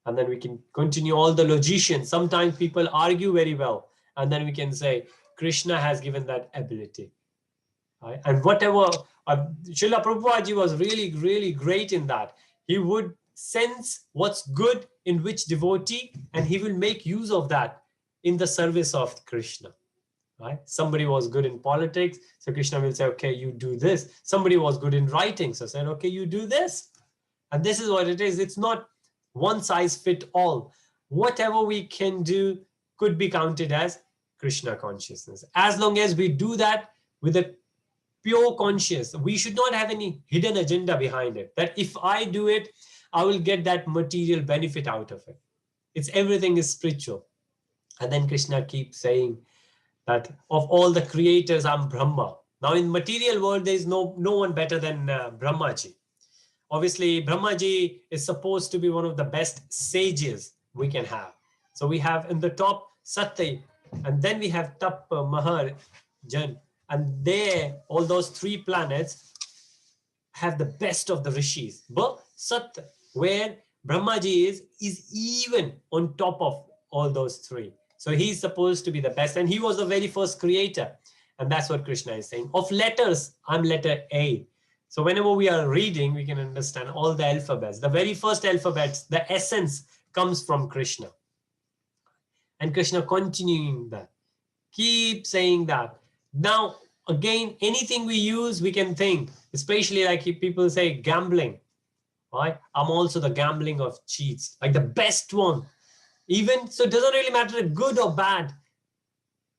[SPEAKER 1] And then we can continue all the logicians. Sometimes people argue very well. And then we can say, Krishna has given that ability. Right? And whatever, Srila Prabhupada was really great in that. He would sense what's good in which devotee, and he will make use of that in the service of Krishna. Right? Somebody was good in politics, so Krishna will say, okay, you do this. Somebody was good in writing, so said, okay, you do this. And this is what it is. It's not one size fit all. Whatever we can do could be counted as Krishna consciousness. As long as we do that with a pure conscious, we should not have any hidden agenda behind it. That if I do it, I will get that material benefit out of it. It's everything is spiritual. And then Krishna keeps saying that of all the creators, I'm Brahma. Now in material world, there is no one better than Brahmaji. Obviously, Brahmaji is supposed to be one of the best sages we can have. So we have in the top Satya, and then we have Tapa, Mahar, Jan. And there, all those three planets have the best of the rishis. But Sat, where Brahmaji is even on top of all those three. So he's supposed to be the best. And he was the very first creator. And that's what Krishna is saying. Of letters, I'm letter A. So whenever we are reading, we can understand all the alphabets. The very first alphabets, the essence comes from Krishna. And Krishna continuing that. Keep saying that. Now, again, anything we use, we can think, especially like if people say gambling, right? I'm also the gambling of cheats, like the best one. Even, so it doesn't really matter good or bad.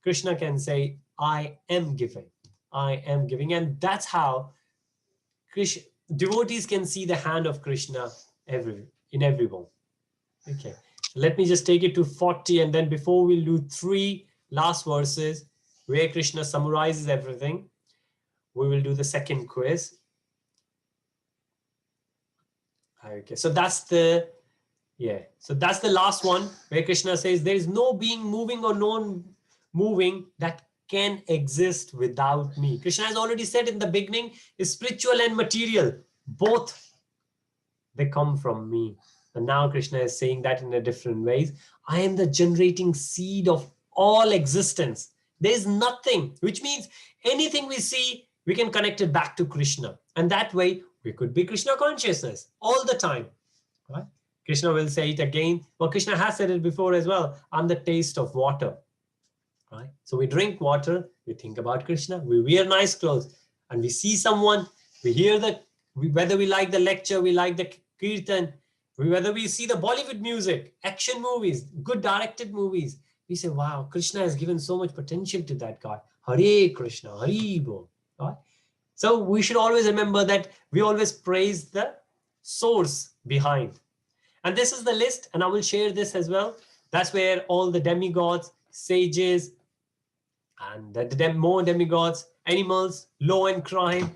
[SPEAKER 1] Krishna can say, I am giving. I am giving. And that's how devotees can see the hand of Krishna in everyone. Okay, let me just take it to 40. And then before we'll do 3 last verses, where Krishna summarizes everything, we will do the second quiz. Okay, so that's the last one where Krishna says there is no being moving or non-moving that can exist without me. Krishna has already said in the beginning, is spiritual and material, both they come from me. And now Krishna is saying that in a different ways. I am the generating seed of all existence. There is nothing, which means anything we see, we can connect it back to Krishna. And that way, we could be Krishna consciousness all the time. Right? Krishna will say it again. Well, Krishna has said it before as well. I'm the taste of water. Right? So we drink water, we think about Krishna, we wear nice clothes, and we see someone, we hear whether we like the lecture, we like the kirtan, Whether we see the Bollywood music, action movies, good directed movies, we say, wow, Krishna has given so much potential to that God. Hare Krishna, Hari Bo. Right? So we should always remember that we always praise the source behind. And this is the list, and I will share this as well. That's where all the demigods, sages, and more demigods, animals, law and crime,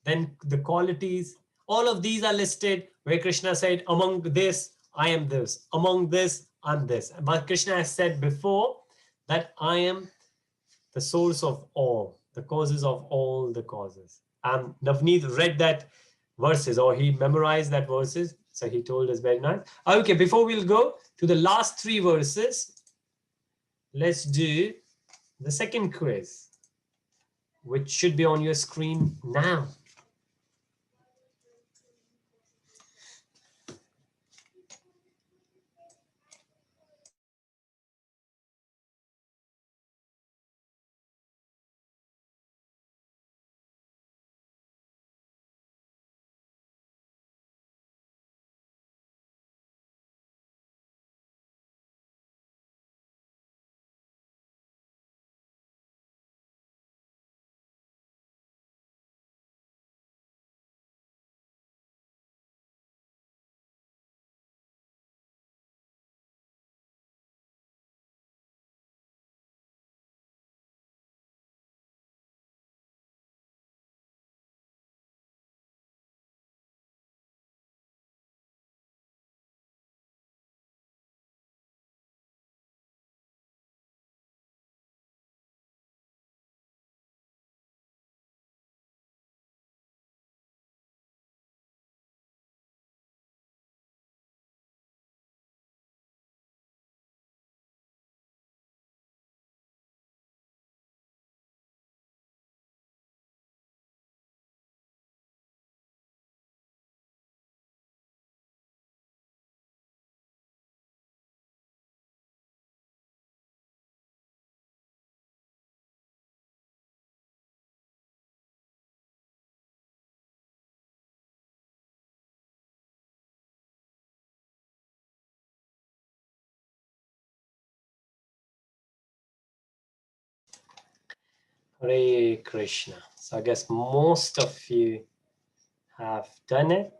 [SPEAKER 1] then the qualities, all of these are listed where Krishna said, among this, I am this. Among this, I'm this. But Krishna has said before that I am the source of all, the causes of all the causes. And Navneet read that verses, or he memorized that verses. So he told us very nice. Okay, before we'll go to the last 3 verses, let's do the second quiz, which should be on your screen now. Hare Krishna. So I guess most of you have done it.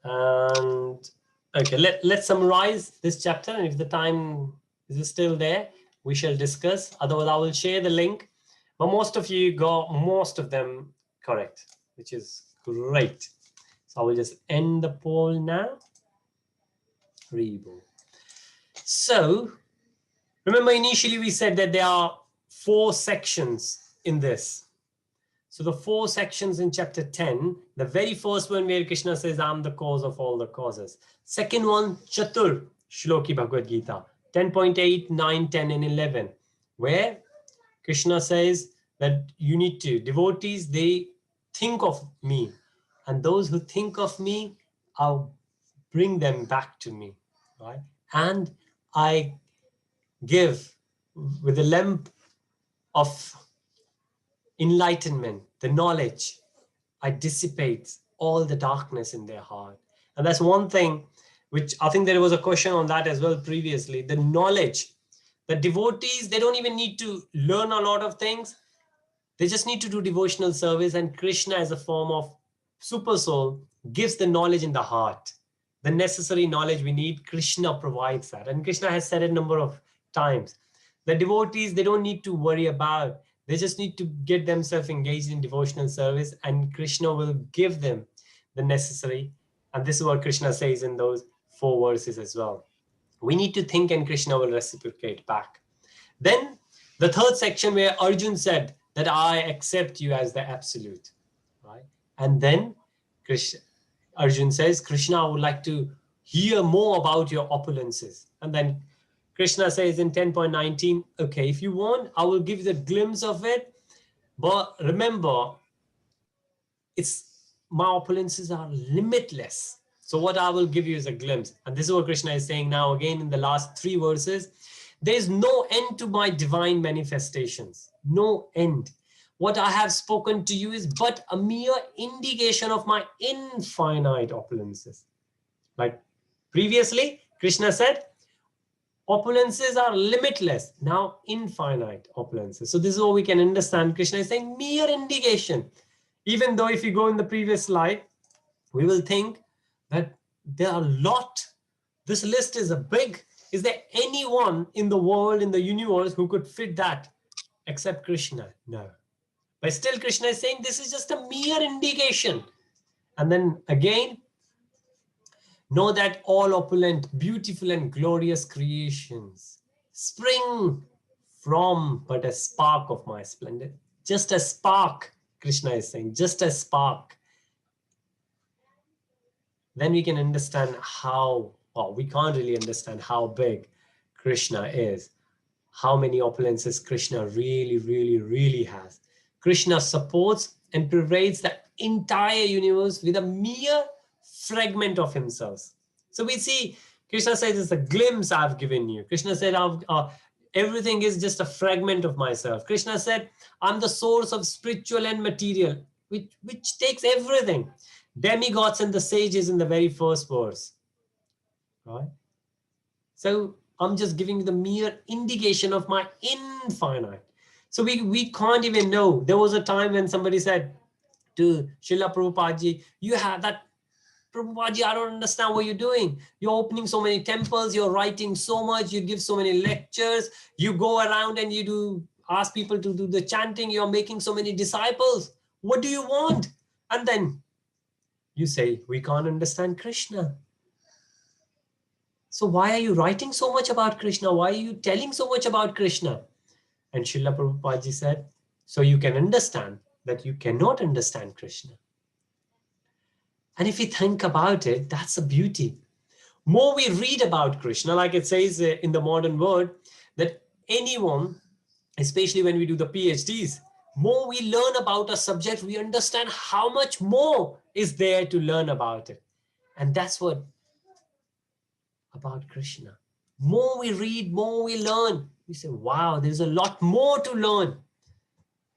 [SPEAKER 1] And okay, let's summarize this chapter. And if the time is still there, we shall discuss. Otherwise, I will share the link. But most of you got most of them correct, which is great. So I will just end the poll now. Rebo. So remember, initially we said that there are 4 sections in this. So the 4 sections in chapter 10, the very first one where Krishna says, I'm the cause of all the causes. Second one, Chatur, Shloki Bhagavad Gītā, 10.8, 9, 10, and 11, where Krishna says that you need to, devotees, they think of me. And those who think of me, I'll bring them back to me, right? And I give with the lamp of enlightenment, the knowledge, I dissipate all the darkness in their heart. And that's one thing which I think there was a question on that as well previously, the knowledge. The devotees, they don't even need to learn a lot of things. They just need to do devotional service, and Krishna as a form of super soul gives the knowledge in the heart. The necessary knowledge we need, Krishna provides that. And Krishna has said it a number of times. The devotees, they don't need to worry about. They just need to get themselves engaged in devotional service, and Krishna will give them the necessary. And this is what Krishna says in those 4 verses as well. We need to think, and Krishna will reciprocate back. Then the 3rd section where Arjun said that I accept you as the absolute, right? And then Arjun says, Krishna, I would like to hear more about your opulences. And then Krishna says in 10.19, okay, if you want, I will give you the glimpse of it. But remember, my opulences are limitless. So what I will give you is a glimpse. And this is what Krishna is saying now again in the last 3 verses. There is no end to my divine manifestations. No end. What I have spoken to you is but a mere indication of my infinite opulences. Like Previously, Krishna said, opulences are limitless. Now, infinite opulences. So this is what we can understand. Krishna is saying mere indication. Even though if you go in the previous slide, we will think that there are a lot. This list is a big. Is there anyone in the world, in the universe, who could fit that except Krishna? No. But still Krishna is saying this is just a mere indication. And then again, know that all opulent, beautiful and glorious creations spring from but a spark of my splendor. Just a spark, Krishna is saying, just a spark. Then we can understand how, well, we can't really understand how big Krishna is, how many opulences Krishna really has. Krishna supports and pervades the entire universe with a mere fragment of himself. So we see, Krishna says, it's a glimpse I've given you. Krishna said, everything is just a fragment of myself. Krishna said, I'm the source of spiritual and material, which takes everything. Demigods and the sages in the very first verse, right? So I'm just giving you the mere indication of my infinite. So we can't even know. There was a time when somebody said to Srila Prabhupada ji, you have that, Prabhupada ji, I don't understand what you're doing. You're opening so many temples, you're writing so much, you give so many lectures, you go around and you ask people to do the chanting, you're making so many disciples. What do you want? And then you say, we can't understand Krishna. So why are you writing so much about Krishna? Why are you telling so much about Krishna? And Srila Prabhupada ji said, so you can understand that you cannot understand Krishna. And if you think about it, that's a beauty. More we read about Krishna, like it says in the modern world, that anyone, especially when we do the PhDs, more we learn about a subject, we understand how much more is there to learn about it. And that's what about Krishna. More we read, more we learn. We say, wow, there's a lot more to learn.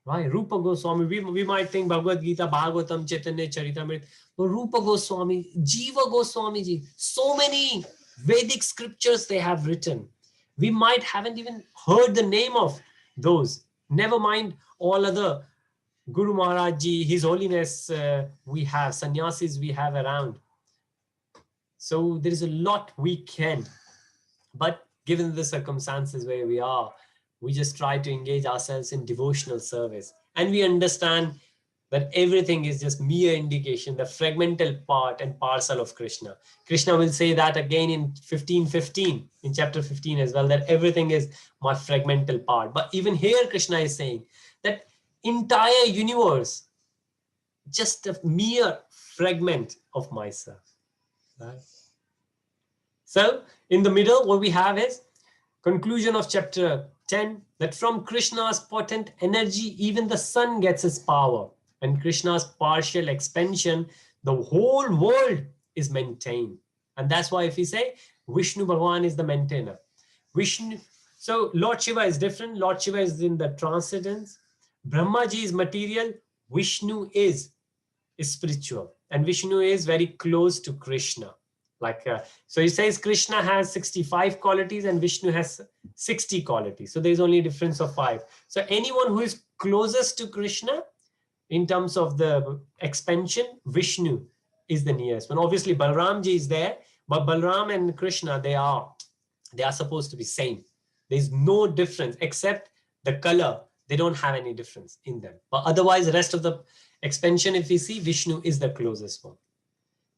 [SPEAKER 1] Right? Rupa Goswami, we might think Bhagavad Gītā, Bhagavatam, Chaitanya Charitamrita, but Rupa Goswami, Jiva Goswami ji, so many Vedic scriptures they have written. We might haven't even heard the name of those. Never mind all other Guru Maharaj ji, His Holiness, we have, sannyasis we have around. So there is a lot we can, but given the circumstances where we are, we just try to engage ourselves in devotional service. And we understand that everything is just mere indication, the fragmental part and parcel of Krishna. Krishna will say that again in 15:15, in chapter 15 as well, that everything is my fragmental part. But even here, Krishna is saying that entire universe, just a mere fragment of myself. Right? So in the middle, what we have is conclusion of chapter 10, that from Krishna's potent energy, even the sun gets its power. And Krishna's partial expansion, the whole world is maintained. And that's why if we say Vishnu Bhagavan is the maintainer. Vishnu, so Lord Shiva is different. Lord Shiva is in the transcendence. Brahmaji is material. Vishnu is spiritual. And Vishnu is very close to Krishna. So he says Krishna has 65 qualities and Vishnu has 60 qualities. So there's only a difference of 5. So anyone who is closest to Krishna in terms of the expansion, Vishnu is the nearest one. Obviously Balramji is there, but Balram and Krishna, they are supposed to be same. There's no difference except the color. They don't have any difference in them. But otherwise, the rest of the expansion, if we see, Vishnu is the closest one.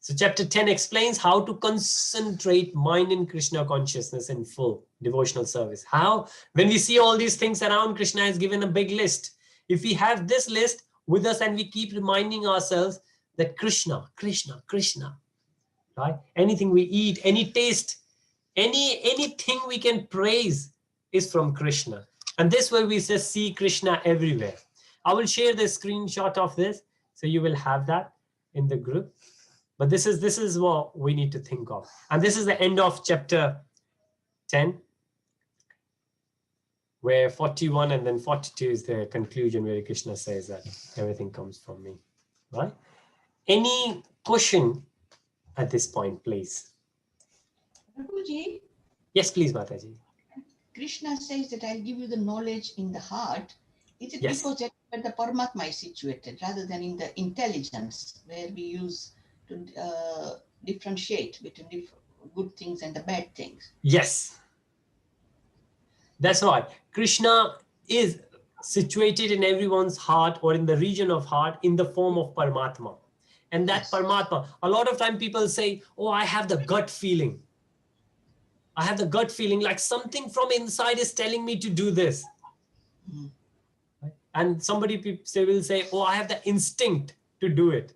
[SPEAKER 1] So chapter 10 explains how to concentrate mind in Krishna consciousness in full devotional service. How? When we see all these things around, Krishna has given a big list. If we have this list with us and we keep reminding ourselves that Krishna, Krishna, Krishna, right? Anything we eat, any taste, anything we can praise is from Krishna. And this way we say, see Krishna everywhere. I will share the screenshot of this. So you will have that in the group. But this is what we need to think of. And this is the end of chapter 10, where 41 and then 42 is the conclusion where Krishna says that everything comes from me, right? Any question at this point, please?
[SPEAKER 3] Prabhuji,
[SPEAKER 1] Yes, please, Mataji.
[SPEAKER 3] Krishna says that I'll give you the knowledge in the heart. Is it
[SPEAKER 1] Yes.
[SPEAKER 3] because that's where the Paramatma is situated rather than in the intelligence where we use to differentiate between good things and the bad things?
[SPEAKER 1] Yes. That's right. Krishna is situated in everyone's heart or in the region of heart in the form of Paramatma. And that
[SPEAKER 3] Yes.
[SPEAKER 1] Paramatma, a lot of time people say, oh, I have the gut feeling. I have the gut feeling like something from inside is telling me to do this.
[SPEAKER 3] Mm.
[SPEAKER 1] And somebody will say, oh, I have the instinct to do it.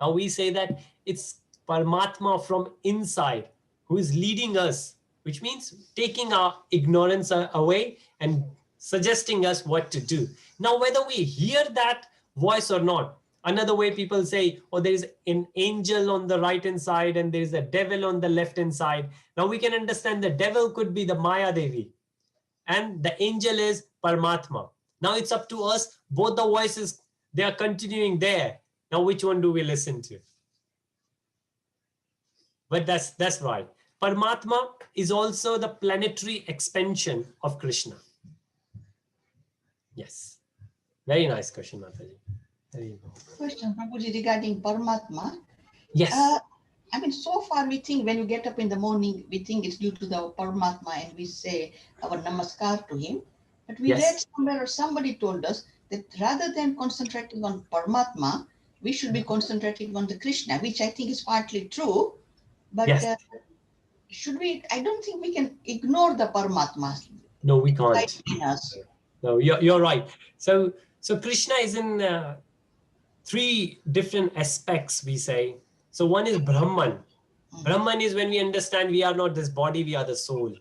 [SPEAKER 1] Now we say that it's Paramatma from inside who is leading us, which means taking our ignorance away and suggesting us what to do. Now, whether we hear that voice or not, another way people say, oh, there is an angel on the right hand side and there is a devil on the left hand side. Now we can understand the devil could be the Maya Devi and the angel is Paramatma. Now it's up to us. Both the voices, they are continuing there. Now, which one do we listen to? But that's right. Paramatma is also the planetary expansion of Krishna. Yes. Very nice question, Mataji. There you go.
[SPEAKER 3] Question, Prabhuji, regarding Paramatma.
[SPEAKER 1] Yes.
[SPEAKER 3] I mean, so far we think when you get up in the morning, we think it's due to the Paramatma and we say our namaskar to him. But we read
[SPEAKER 1] Yes.
[SPEAKER 3] somewhere or somebody told us that rather than concentrating on Paramatma, we should be concentrating on the Krishna, which I think is partly true. But
[SPEAKER 1] Yes.
[SPEAKER 3] should we? I don't think we can ignore the Paramatma.
[SPEAKER 1] No, we
[SPEAKER 3] Right
[SPEAKER 1] can't.
[SPEAKER 3] in us.
[SPEAKER 1] No, you're right. So Krishna is in three different aspects, we say. So one is Brahman. Brahman is when we understand we are not this body, we are the soul.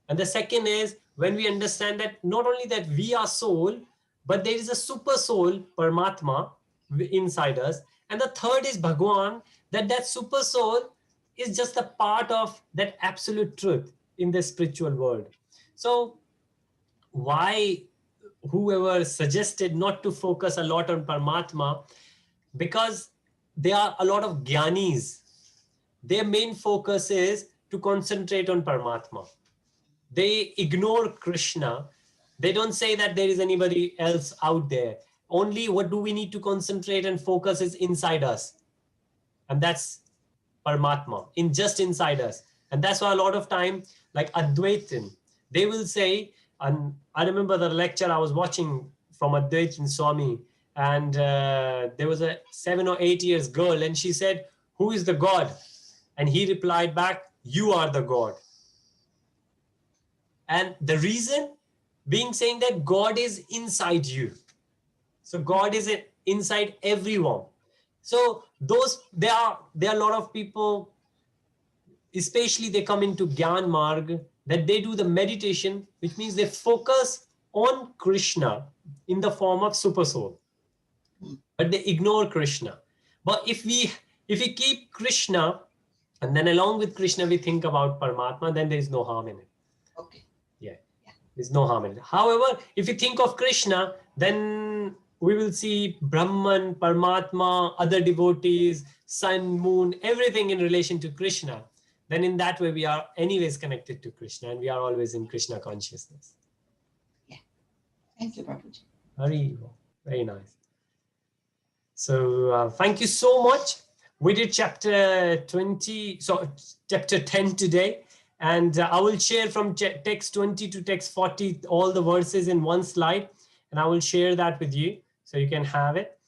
[SPEAKER 1] And the second is when we understand that not only that we are soul, but there is a super soul, Paramatma, inside us. And the third is Bhagwan, that super soul is just a part of that absolute truth in the spiritual world. So why whoever suggested not to focus a lot on Paramatma, because there are a lot of Gyanis. Their main focus is to concentrate on Paramatma. They ignore Krishna. They don't say that there is anybody else out there. Only what do we need to concentrate and focus is inside us. And that's Paramatma, just inside us. And that's why a lot of time, like Advaitin, they will say, and I remember the lecture I was watching from Advaitin Swami, and there was a 7 or 8 years girl, and she said, who is the God? And he replied back, you are the God. And the reason being saying that God is inside you. So God is inside everyone. So there are a lot of people, especially they come into Gyan Marg, that they do the meditation, which means they focus on Krishna in the form of super soul, but they ignore Krishna. But if we keep Krishna, and then along with Krishna we think about Paramatma, then there is no harm in it.
[SPEAKER 3] Okay.
[SPEAKER 1] Yeah, there's no harm in it. However, if you think of Krishna, then we will see Brahman, Paramatma, other devotees, sun, moon, everything in relation to Krishna. Then in that way, we are anyways connected to Krishna and we are always in Krishna consciousness.
[SPEAKER 3] Yeah. Thank you, Prabhuji.
[SPEAKER 1] Very nice. So thank you so much. We did chapter 10 today. And I will share from text 20 to text 40, all the verses in one slide. And I will share that with you so you can have it.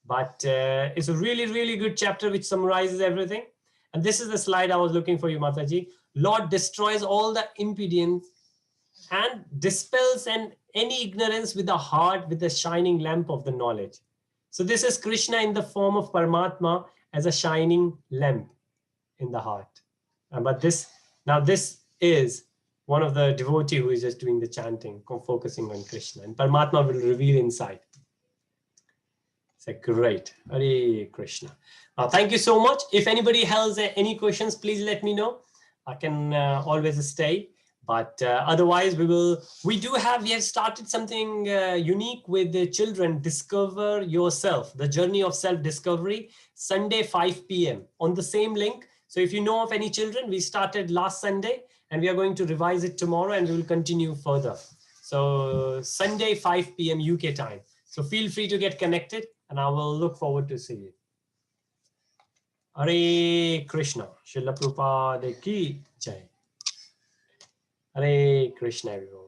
[SPEAKER 1] But it's a really, really good chapter which summarizes everything. And this is the slide I was looking for you, Mataji. Lord destroys all the impedance and dispels any ignorance with the heart with the shining lamp of the knowledge. So this is Krishna in the form of Paramatma as a shining lamp in the heart. But this is one of the devotee who is just doing the chanting, focusing on Krishna, and Paramatma will reveal inside. It's great. Hare Krishna. Thank you so much. If anybody has any questions, please let me know. I can always stay. But otherwise, we have started something unique with the children. Discover yourself, the journey of self-discovery, Sunday 5 p.m. on the same link. So if you know of any children, we started last Sunday and we are going to revise it tomorrow and we will continue further. So Sunday, 5 p.m. UK time. So feel free to get connected and I will look forward to see you. Hare Krishna. Srila Prabhupada ki jai. Hare Krishna, everyone.